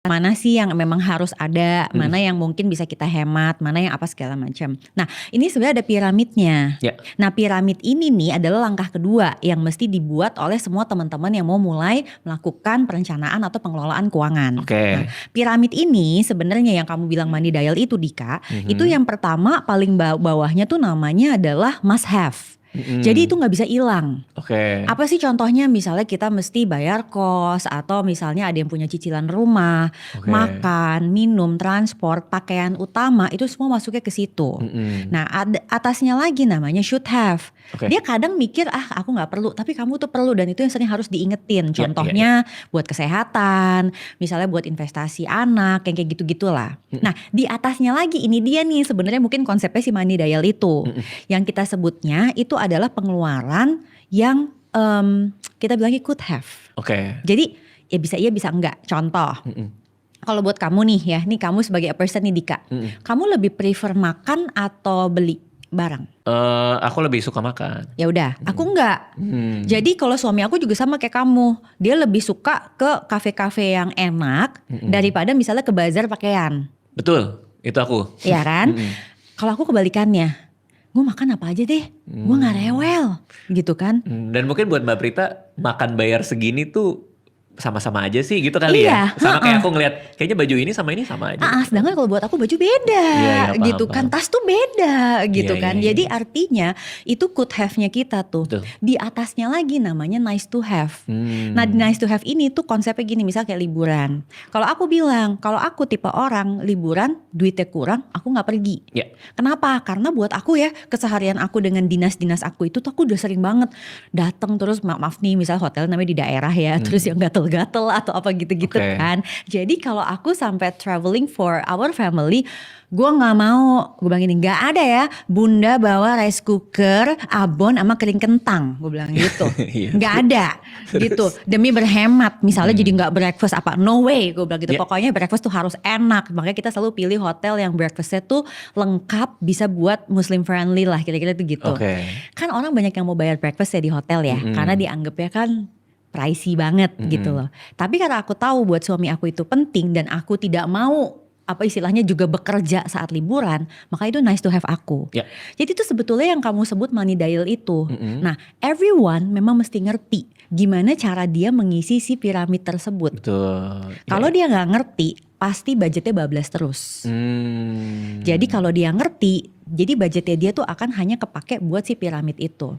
mana sih yang memang harus ada, mana yang mungkin bisa kita hemat, mana yang apa segala macam. Nah, ini sebenarnya ada piramidnya. Ya. Nah, piramid ini nih adalah langkah kedua yang mesti dibuat oleh semua teman-teman yang mau mulai melakukan perencanaan atau pengelolaan keuangan. Oke. Nah, piramid ini sebenarnya yang kamu bilang money dial itu Dika, itu yang pertama paling bawahnya tuh namanya adalah must have. Jadi itu nggak bisa hilang. Oke. Apa sih contohnya, misalnya kita mesti bayar kos, atau misalnya ada yang punya cicilan rumah, makan, minum, transport, pakaian utama, itu semua masuknya ke situ. Nah, atasnya lagi namanya should have. Dia kadang mikir aku nggak perlu, tapi kamu tuh perlu, dan itu yang sering harus diingetin. Contohnya buat kesehatan, misalnya buat investasi anak, yang kayak gitu-gitulah. Nah, di atasnya lagi ini dia nih sebenarnya mungkin konsepnya si money dial itu. Yang kita sebutnya itu adalah pengeluaran yang kita bilangnya could have. Jadi ya bisa iya bisa enggak. Contoh, kalau buat kamu nih ya, nih kamu sebagai a person nih Dika, kamu lebih prefer makan atau beli barang? Aku lebih suka makan. Ya udah, aku enggak. Jadi kalau suami aku juga sama kayak kamu, dia lebih suka ke kafe-kafe yang enak daripada misalnya ke bazar pakaian. Betul, itu aku. Iya kan? Kalau aku kebalikannya, gue makan apa aja deh, gue gak rewel gitu kan. Dan mungkin buat Mbak Prita, makan bayar segini tuh sama-sama aja sih gitu kali ya. Sama kayak aku ngeliat, kayaknya baju ini sama aja. Sedangkan kalau buat aku baju beda gitu kan. Tas tuh beda gitu kan. Jadi artinya itu could have-nya kita tuh. Di atasnya lagi namanya nice to have. Nah, nice to have ini tuh konsepnya gini, misal kayak liburan. Kalau aku bilang, kalau aku tipe orang liburan duitnya kurang, aku gak pergi. Kenapa? Karena buat aku ya, keseharian aku dengan dinas-dinas aku itu tuh aku udah sering banget datang terus, maaf nih misal hotel namanya di daerah ya, terus yang gatel atau apa gitu-gitu kan. Jadi kalau aku sampai traveling for our family, gue gak mau, gue bilang ini gak ada ya bunda bawa rice cooker, abon sama kering kentang, gue bilang gitu. Gak ada gitu, demi berhemat misalnya jadi gak breakfast apa, no way gue bilang gitu. Pokoknya breakfast tuh harus enak, makanya kita selalu pilih hotel yang breakfastnya tuh lengkap, bisa buat muslim friendly lah, kira-kira tuh gitu. Kan orang banyak yang mau bayar breakfast ya di hotel ya, karena dianggapnya kan pricey banget gitu loh. Tapi karena aku tahu buat suami aku itu penting, dan aku tidak mau apa istilahnya juga bekerja saat liburan, maka itu nice to have aku. Jadi itu sebetulnya yang kamu sebut money dial itu. Nah, everyone memang mesti ngerti gimana cara dia mengisi si piramid tersebut. Kalau dia nggak ngerti, pasti budgetnya bablas terus. Jadi kalau dia ngerti, jadi budgetnya dia tuh akan hanya kepake buat si piramid itu.